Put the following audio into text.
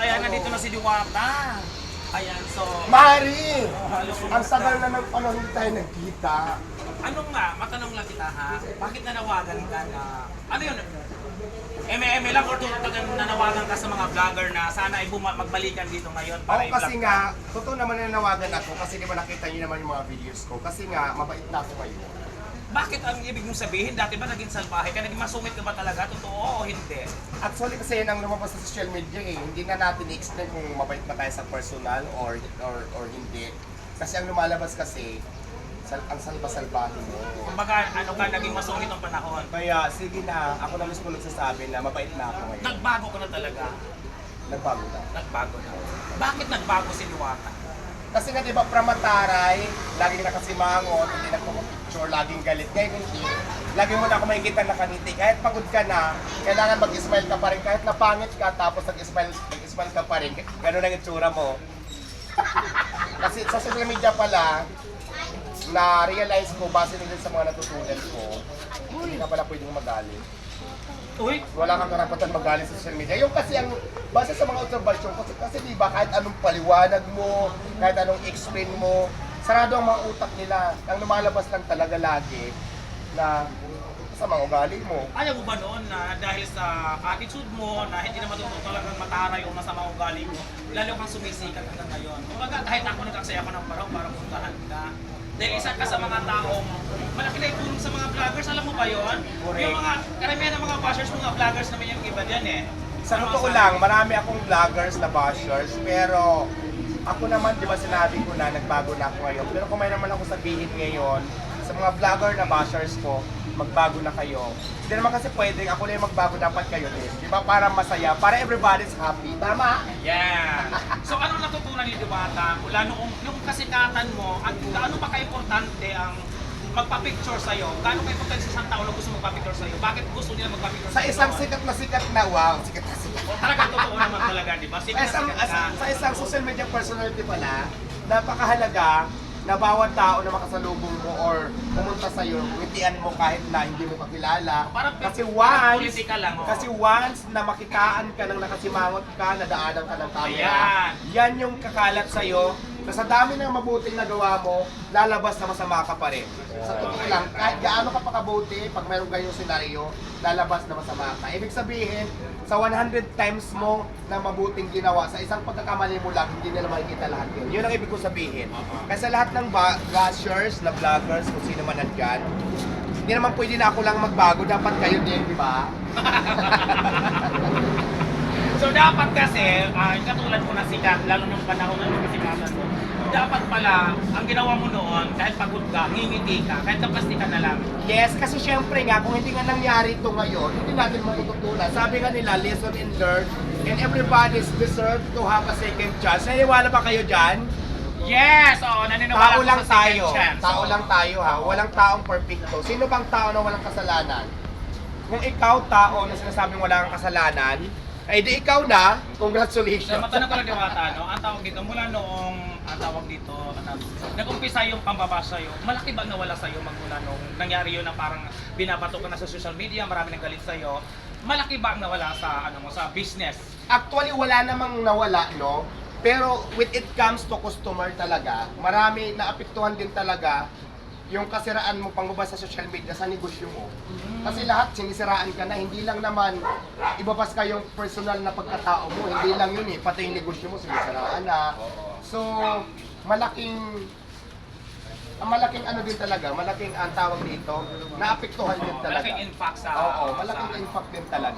kaya nandito na si Diwata. Ayan, so... Mari! Ang tagal na ng panahon hindi tayo nagkita. Anong nga, matanong lang kita ha, bakit nanawagan ka na... Ano yun? Eme lang or talagang nanawagan ka sa mga vlogger na sana ay magbalikan dito ngayon para Oo, kasi nga, totoo naman nanawagan ako kasi di ba nakita niyo naman yung mga videos ko. Kasi nga, mabait na ako ngayon. Bakit ang ibig mong sabihin? Dati ba naging salbahe ka? Naging masungit ka ba talaga? Totoo o hindi? Actually kasi yan ang lumabas sa social media eh. Hindi na natin i-explain kung mabait ba tayo sa personal or hindi. Kasi ang lumalabas kasi, ang salba-salbahin mo. Kumbaga, ano ka, naging masungit ang panahon. Kaya sige na, ako na mismo nagsasabi na mabait na ako ngayon. Nagbago ka na talaga. Nagbago na. Nagbago na. Bakit nagbago si Diwata? Kasi nga diba pramataray, laging nakasimangot, hindi nagpapapicture, laging galit. Ngayon hindi. Lagi mo na ako makikita nakangiti. Kahit pagod ka na, kailangan mag-smile ka pa rin. Kahit napangit ka, tapos nag-smile ka pa rin. Ganun ang itsura mo. Kasi sa social media pala, na-realize ko, base din sa mga natutunan ko, hindi ka pala pwedeng magalit. Uy! Wala kang karapatan magalit sa social media. Yung kasi ang base sa mga observation kasi di ba kahit anong paliwanag mo, kahit anong explain mo, sarado ang mga utak nila. Ang lumalabas lang talaga lagi na sa mga ugali mo. Ayaw mo ba noon na dahil sa attitude mo na hindi na matututo talagang mataray o masama ugali mo, lalo kang sumisikat hanggang ngayon? Kumbaga kahit ako nagkaksaya ako ng parang para puntahan ka. Dahil isa ka sa mga taong malaki na itulong sa mga vloggers, alam mo ba yun? Correct. Yung mga, karamihan ng mga bashers, mga vloggers naman yung iba dyan eh. Sa Ano totoo masabi? lang, marami akong vloggers na bashers, pero ako naman, di ba sinabi ko na nagbago na ako ngayon. Pero kung may naman ako sabihin ngayon, sa mga vlogger na bashers ko, magbago na kayo. Hindi naman kasi pwedeng ako lang yung magbago, dapat kayo din. Di ba? Para masaya, para everybody's happy. Tama? Yeah. So ano natutunan ni Diwata mula noong yung kasikatan mo at gaano pa ka-importante ang magpa-picture sa'yo? Gaano ka-importante sa isang tao na gusto magpa-picture sa'yo? Bakit gusto nila magpa-picture Sa sa'yo? isang sikat na wow, sikat na sikat. O talaga totoo naman talaga, di ba? Sikat na sikat ka. Sa isang social media personality pala, napakahalaga na bawat tao na makasalubong mo or pumunta sa'yo, ngitian mo kahit na hindi mo kakilala. Parang Kasi politika lang, oh. kasi once na makitaan ka ng nakasimangot ka, nadaanan ka ng camera, Ayan. yan yung kakalat sa'yo, na sa dami ng mabuting nagawa mo, lalabas na masama ka pa rin. Sa totoo lang, kahit gaano ka pa kabuti, pag meron kayong senaryo, lalabas na masama ka. Ibig sabihin, sa 100 times mo na mabuting ginawa, sa isang pagkakamali mo lang, hindi nila makikita lahat yun. Yun ang ibig ko sabihin. Kasi lahat ng bashers, na vloggers, kung sino man nandyan, hindi naman pwede na ako lang magbago, dapat kayo din, di ba? So dapat kasi, katulad mo na sikat, lalo ng panahon na nagkasikatan mo, dapat pala, ang ginawa mo noon, kahit pagod ka, ngingiti ka, kahit kapasti ka na lang. Yes, kasi syempre nga, kung hindi nga nangyari ito ngayon, hindi natin matututunan. Sabi nga nila, lesson and learn, and everybody's deserve to have a second chance. Naniwala ba kayo dyan? Yes! Oo, naniniwala Tao ko lang sa second tayo. chance. Tao Oo. lang tayo ha. Walang taong perfecto. Sino bang tao na walang kasalanan? Kung ikaw tao na sinasabing wala kang kasalanan, ay di ikaw na, So, congratulations. matanong ko lang Diwata, no? Ang tawag dito, mula noong, ang tawag dito, nag-umpisa yung pambaba sa'yo, malaki ba nawala sa'yo magmula nung nangyari yun na parang binabato ka na sa social media, marami nang galit sa'yo, malaki ba ang nawala sa, ano mo, sa business? Actually, wala namang nawala, no? Pero when it comes to customer talaga, marami naapektuhan din talaga yung kasiraan mo pangbaba sa social media sa negosyo mo. Kasi lahat sinisiraan ka na, hindi lang naman ibabas ka yung personal na pagkatao mo, hindi lang yun eh, pati yung negosyo mo sinisiraan na. So, malaking ano din talaga, malaking ang tawag dito, naapektuhan din talaga. Malaking impact sa... Oo, malaking impact din talaga.